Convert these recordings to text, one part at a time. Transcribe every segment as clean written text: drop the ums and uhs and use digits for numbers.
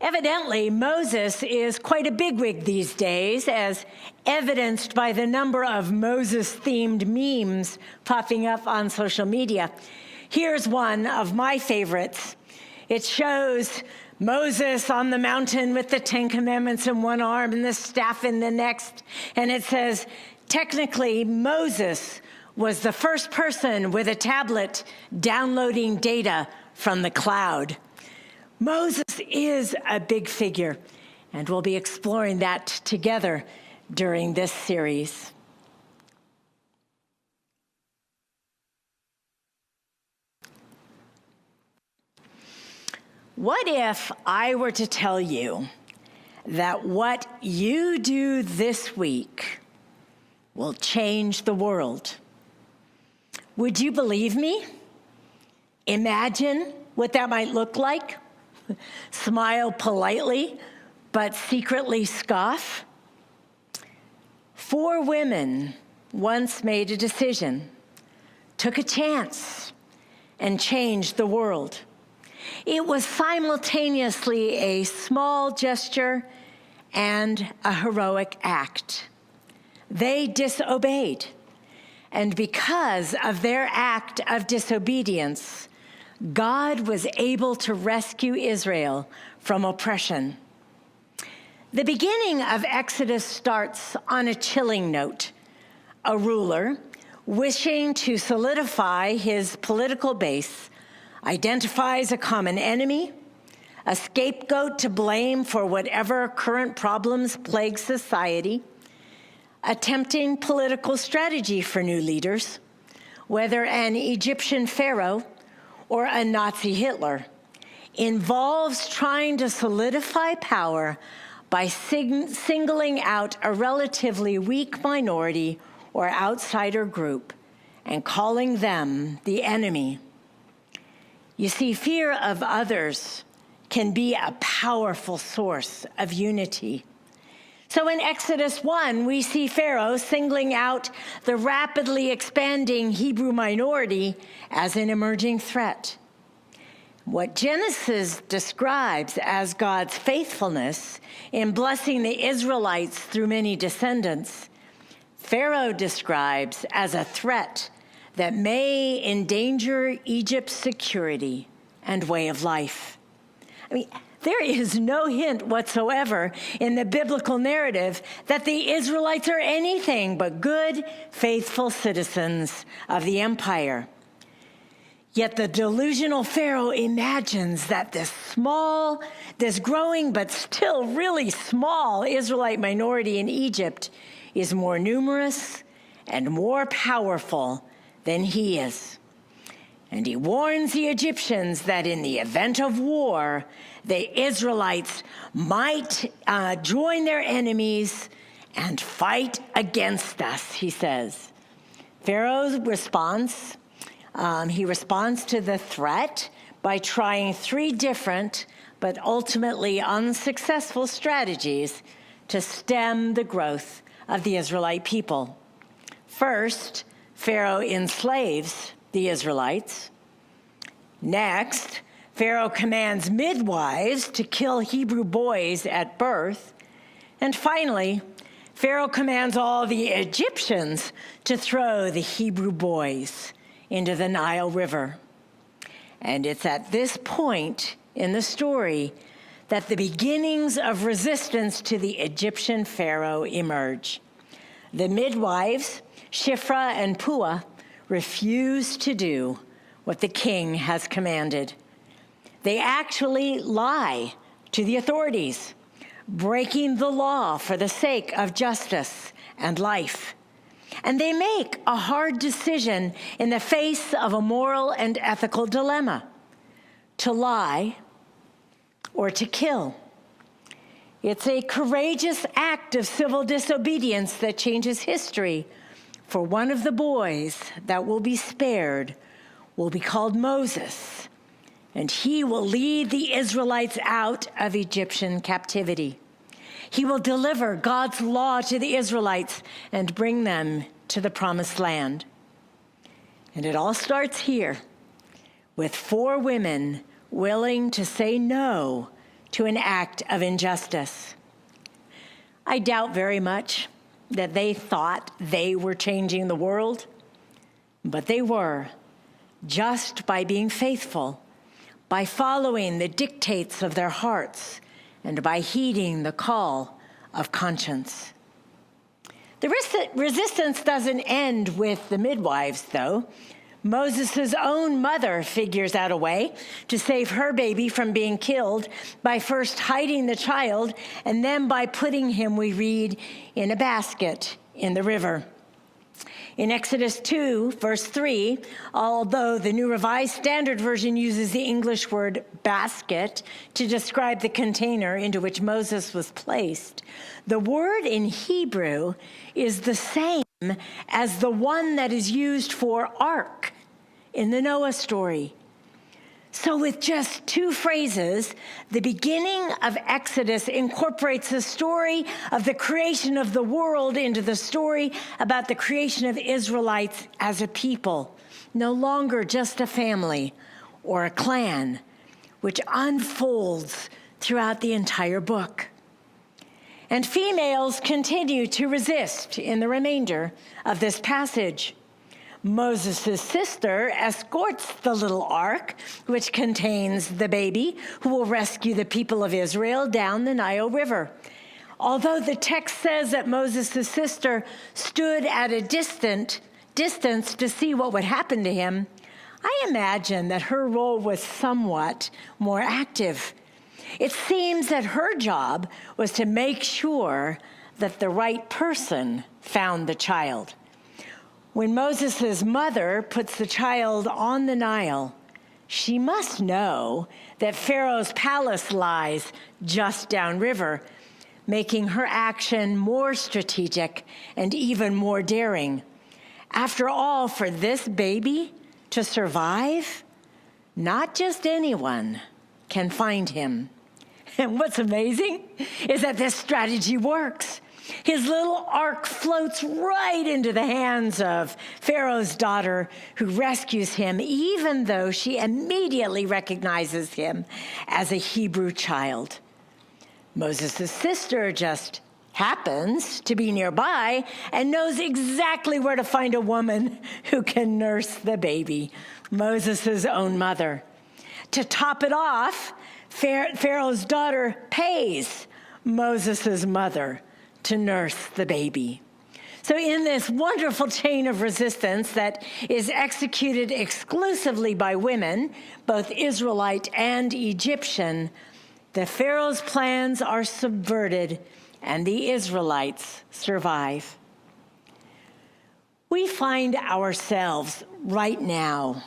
Evidently, Moses is quite a bigwig these days, as evidenced by the number of Moses-themed memes popping up on social media. Here's one of my favorites. It shows Moses on the mountain with the Ten Commandments in one arm and the staff in the next, and it says, technically, Moses was the first person with a tablet downloading data from the cloud. Moses is a big figure, and we'll be exploring that together during this series. What if I were to tell you that what you do this week will change the world? Would you believe me? Imagine what that might look like. Smile politely, but secretly scoff. 4 women once made a decision, took a chance, and changed the world. It was simultaneously a small gesture and a heroic act. They disobeyed, and because of their act of disobedience, God was able to rescue Israel from oppression. The beginning of Exodus starts on a chilling note. A ruler, wishing to solidify his political base, identifies a common enemy, a scapegoat to blame for whatever current problems plague society, a tempting political strategy for new leaders, whether an Egyptian Pharaoh or a Nazi Hitler, involves trying to solidify power by singling out a relatively weak minority or outsider group and calling them the enemy. You see, fear of others can be a powerful source of unity. So in Exodus 1, we see Pharaoh singling out the rapidly expanding Hebrew minority as an emerging threat. What Genesis describes as God's faithfulness in blessing the Israelites through many descendants, Pharaoh describes as a threat that may endanger Egypt's security and way of life. There is no hint whatsoever in the biblical narrative that the Israelites are anything but good, faithful citizens of the empire. Yet the delusional Pharaoh imagines that this growing but still really small Israelite minority in Egypt is more numerous and more powerful than he is. And he warns the Egyptians that in the event of war, the Israelites might join their enemies and fight against us, he says. Pharaoh responds. He responds to the threat by trying 3 different but ultimately unsuccessful strategies to stem the growth of the Israelite people. First, Pharaoh enslaves the Israelites. Next, Pharaoh commands midwives to kill Hebrew boys at birth. And finally, Pharaoh commands all the Egyptians to throw the Hebrew boys into the Nile River. And it's at this point in the story that the beginnings of resistance to the Egyptian Pharaoh emerge. The midwives, Shiphrah and Puah, refuse to do what the king has commanded. They actually lie to the authorities, breaking the law for the sake of justice and life. And they make a hard decision in the face of a moral and ethical dilemma: to lie or to kill. It's a courageous act of civil disobedience that changes history, for one of the boys that will be spared will be called Moses, and he will lead the Israelites out of Egyptian captivity. He will deliver God's law to the Israelites and bring them to the promised land. And it all starts here, with 4 women willing to say no to an act of injustice. I doubt very much that they thought they were changing the world, but they were, just by being faithful, by following the dictates of their hearts, and by heeding the call of conscience. The resistance doesn't end with the midwives, though. Moses' own mother figures out a way to save her baby from being killed by first hiding the child and then by putting him, we read, in a basket in the river. In Exodus 2, verse 3, although the New Revised Standard Version uses the English word basket to describe the container into which Moses was placed, the word in Hebrew is the same as the one that is used for ark in the Noah story. So with just two phrases, the beginning of Exodus incorporates the story of the creation of the world into the story about the creation of Israelites as a people, no longer just a family or a clan, which unfolds throughout the entire book. And females continue to resist in the remainder of this passage. Moses' sister escorts the little ark, which contains the baby who will rescue the people of Israel down the Nile River. Although the text says that Moses' sister stood at a distance to see what would happen to him, I imagine that her role was somewhat more active. It seems that her job was to make sure that the right person found the child. When Moses' mother puts the child on the Nile, she must know that Pharaoh's palace lies just downriver, making her action more strategic and even more daring. After all, for this baby to survive, not just anyone can find him. And what's amazing is that this strategy works. His little ark floats right into the hands of Pharaoh's daughter, who rescues him, even though she immediately recognizes him as a Hebrew child. Moses' sister just happens to be nearby and knows exactly where to find a woman who can nurse the baby, Moses' own mother. To top it off, Pharaoh's daughter pays Moses' mother to nurse the baby. So in this wonderful chain of resistance that is executed exclusively by women, both Israelite and Egyptian, the Pharaoh's plans are subverted and the Israelites survive. We find ourselves right now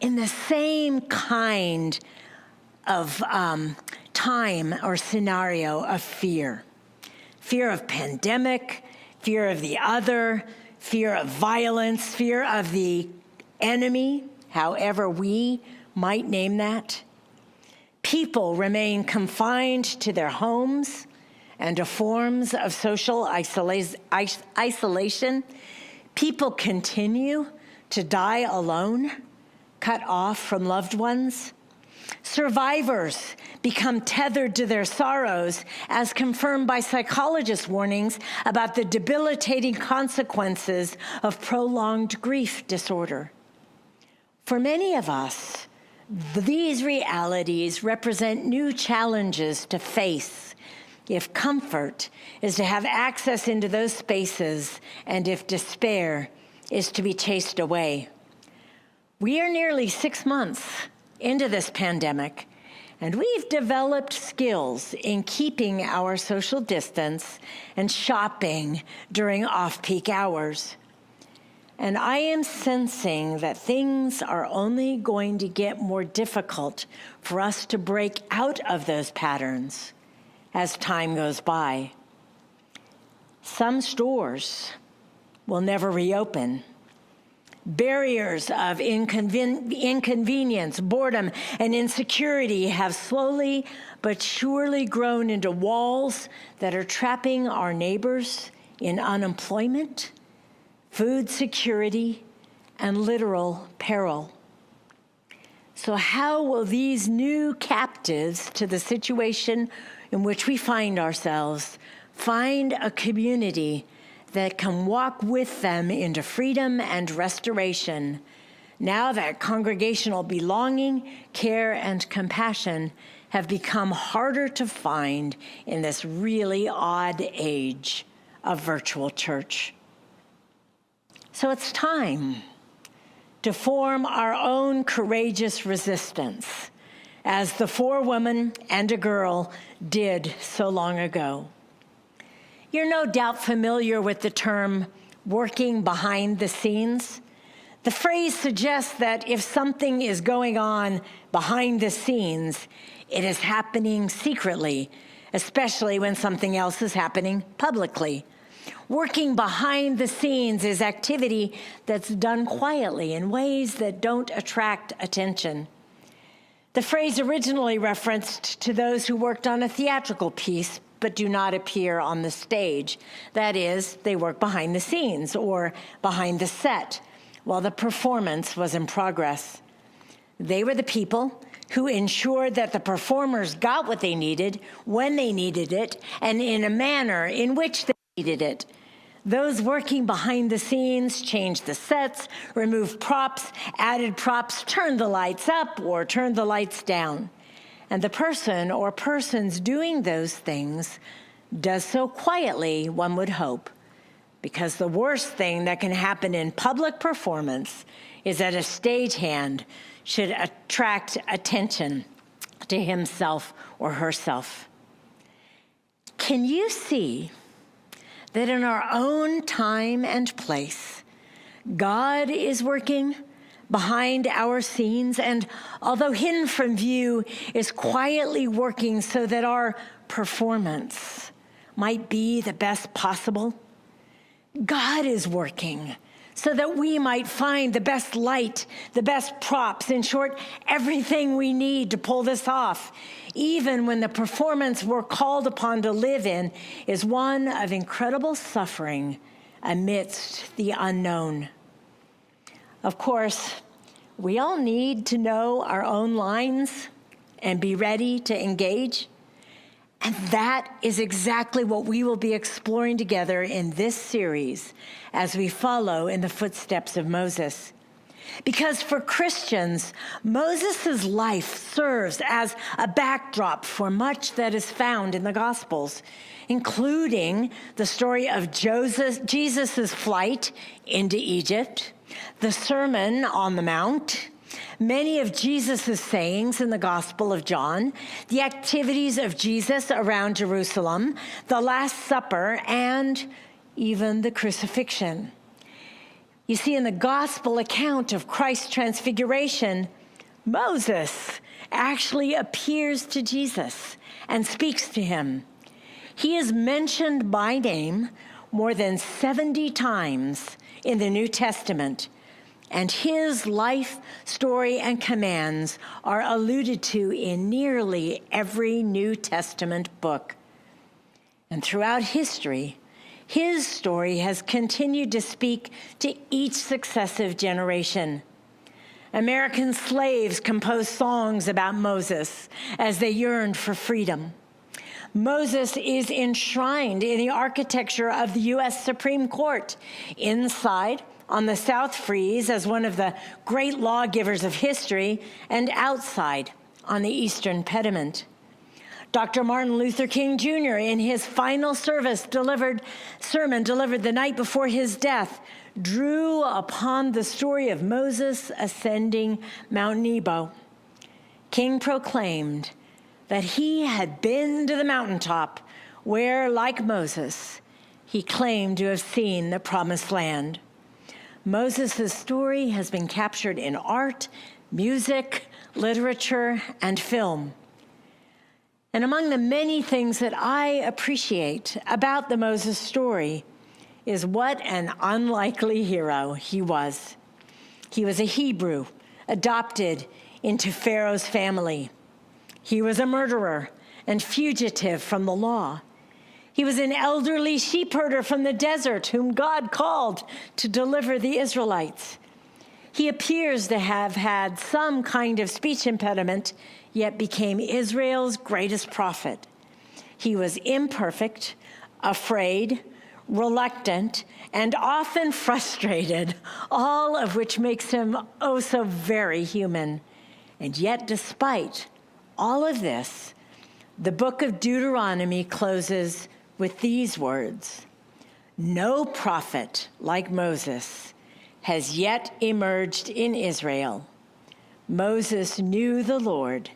in the same kind of time or scenario of fear. Fear of pandemic, fear of the other, fear of violence, fear of the enemy, however we might name that. People remain confined to their homes and to forms of social isolation. People continue to die alone, cut off from loved ones. Survivors become tethered to their sorrows, as confirmed by psychologists' warnings about the debilitating consequences of prolonged grief disorder. For many of us, these realities represent new challenges to face if comfort is to have access into those spaces and if despair is to be chased away. We are nearly 6 months into this pandemic, and we've developed skills in keeping our social distance and shopping during off-peak hours. And I am sensing that things are only going to get more difficult for us to break out of those patterns as time goes by. Some stores will never reopen. Barriers of inconvenience, boredom, and insecurity have slowly but surely grown into walls that are trapping our neighbors in unemployment, food security, and literal peril. So how will these new captives to the situation in which we find ourselves find a community that can walk with them into freedom and restoration now that congregational belonging, care, and compassion have become harder to find in this really odd age of virtual church? So it's time to form our own courageous resistance, as the 4 women and a girl did so long ago. You're no doubt familiar with the term working behind the scenes. The phrase suggests that if something is going on behind the scenes, it is happening secretly, especially when something else is happening publicly. Working behind the scenes is activity that's done quietly in ways that don't attract attention. The phrase originally referenced to those who worked on a theatrical piece but do not appear on the stage. That is, they work behind the scenes or behind the set while the performance was in progress. They were the people who ensured that the performers got what they needed, when they needed it, and in a manner in which they needed it. Those working behind the scenes changed the sets, removed props, added props, turned the lights up or turned the lights down. And the person or persons doing those things does so quietly, one would hope, because the worst thing that can happen in public performance is that a stagehand should attract attention to himself or herself. Can you see that in our own time and place, God is working behind our scenes, and although hidden from view, is quietly working so that our performance might be the best possible? God is working so that we might find the best light, the best props, in short, everything we need to pull this off, even when the performance we're called upon to live in is one of incredible suffering amidst the unknown. Of course, we all need to know our own lines and be ready to engage. And that is exactly what we will be exploring together in this series as we follow in the footsteps of Moses. Because for Christians, Moses' life serves as a backdrop for much that is found in the Gospels, including the story of Jesus' flight into Egypt, the Sermon on the Mount, many of Jesus' sayings in the Gospel of John, the activities of Jesus around Jerusalem, the Last Supper, and even the crucifixion. You see, in the Gospel account of Christ's transfiguration, Moses actually appears to Jesus and speaks to him. He is mentioned by name more than 70 times in the New Testament, and his life, story, and commands are alluded to in nearly every New Testament book. And throughout history, his story has continued to speak to each successive generation. American slaves composed songs about Moses as they yearned for freedom. Moses is enshrined in the architecture of the U.S. Supreme Court, inside on the South Frieze as one of the great lawgivers of history, and outside on the Eastern Pediment. Dr. Martin Luther King Jr., in his final sermon delivered the night before his death, drew upon the story of Moses ascending Mount Nebo. King proclaimed that he had been to the mountaintop where, like Moses, he claimed to have seen the promised land. Moses' story has been captured in art, music, literature, and film. And among the many things that I appreciate about the Moses story is what an unlikely hero he was. He was a Hebrew, adopted into Pharaoh's family. He was a murderer and fugitive from the law. He was an elderly sheep herder from the desert whom God called to deliver the Israelites. He appears to have had some kind of speech impediment, yet became Israel's greatest prophet. He was imperfect, afraid, reluctant, and often frustrated, all of which makes him oh so very human. And yet, despite all of this, the book of Deuteronomy closes with these words: "No prophet like Moses has yet emerged in Israel. Moses knew the Lord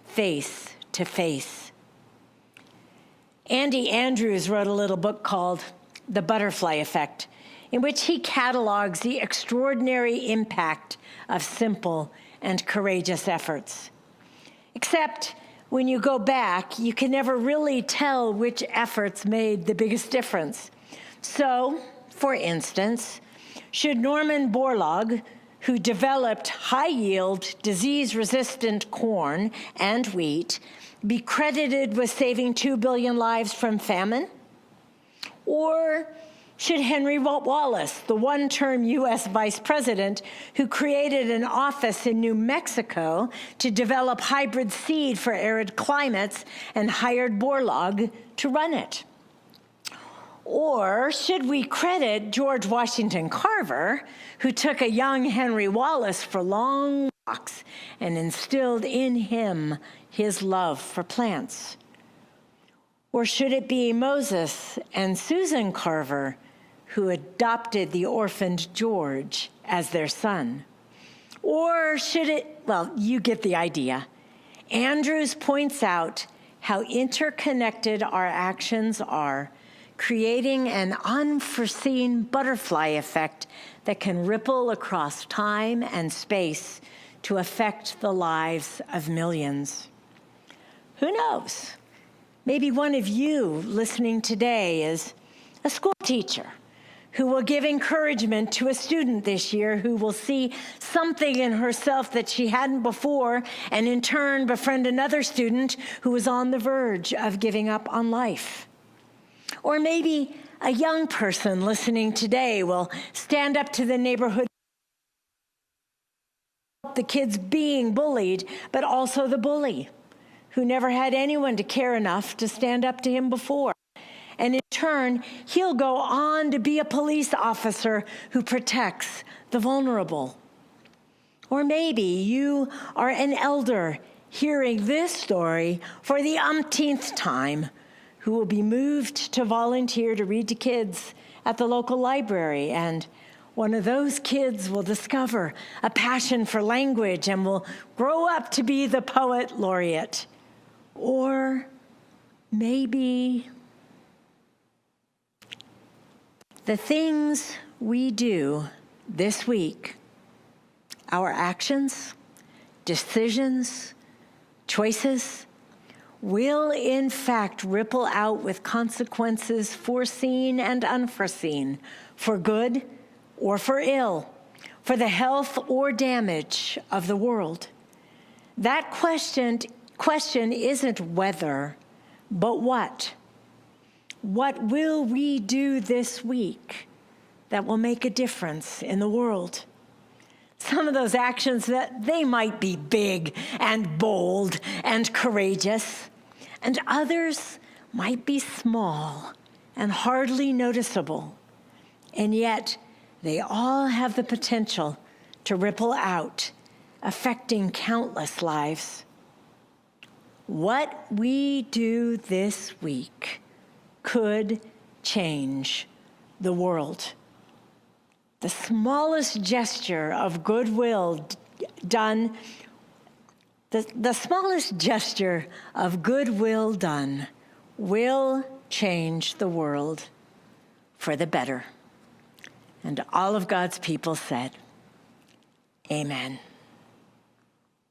face to face." Andy Andrews wrote a little book called The Butterfly Effect, in which he catalogs the extraordinary impact of simple and courageous efforts. Except when you go back, you can never really tell which efforts made the biggest difference. So, for instance, should Norman Borlaug, who developed high-yield, disease-resistant corn and wheat, be credited with saving 2 billion lives from famine? Or should Henry Wallace, the one-term U.S. vice president who created an office in New Mexico to develop hybrid seed for arid climates and hired Borlaug to run it? Or should we credit George Washington Carver, who took a young Henry Wallace for long walks and instilled in him his love for plants? Or should it be Moses and Susan Carver, who adopted the orphaned George as their son? Or should it, well, you get the idea. Andrews points out how interconnected our actions are, creating an unforeseen butterfly effect that can ripple across time and space to affect the lives of millions. Who knows? Maybe one of you listening today is a school teacher who will give encouragement to a student this year who will see something in herself that she hadn't before, and in turn befriend another student who was on the verge of giving up on life. Or maybe a young person listening today will stand up to the neighborhood, the kids being bullied, but also the bully, who never had anyone to care enough to stand up to him before. And in turn, he'll go on to be a police officer who protects the vulnerable. Or maybe you are an elder hearing this story for the umpteenth time, who will be moved to volunteer to read to kids at the local library, and one of those kids will discover a passion for language and will grow up to be the poet laureate. Or maybe the things we do this week, our actions, decisions, choices, will in fact ripple out with consequences foreseen and unforeseen, for good or for ill, for the health or damage of the world. That question isn't whether, but what. What will we do this week that will make a difference in the world? Some of those actions, that they might be big and bold and courageous, and others might be small and hardly noticeable, and yet they all have the potential to ripple out, affecting countless lives. What we do this week could change the world. The smallest gesture of goodwill done, the smallest gesture of goodwill done will change the world for the better. And all of God's people said, amen.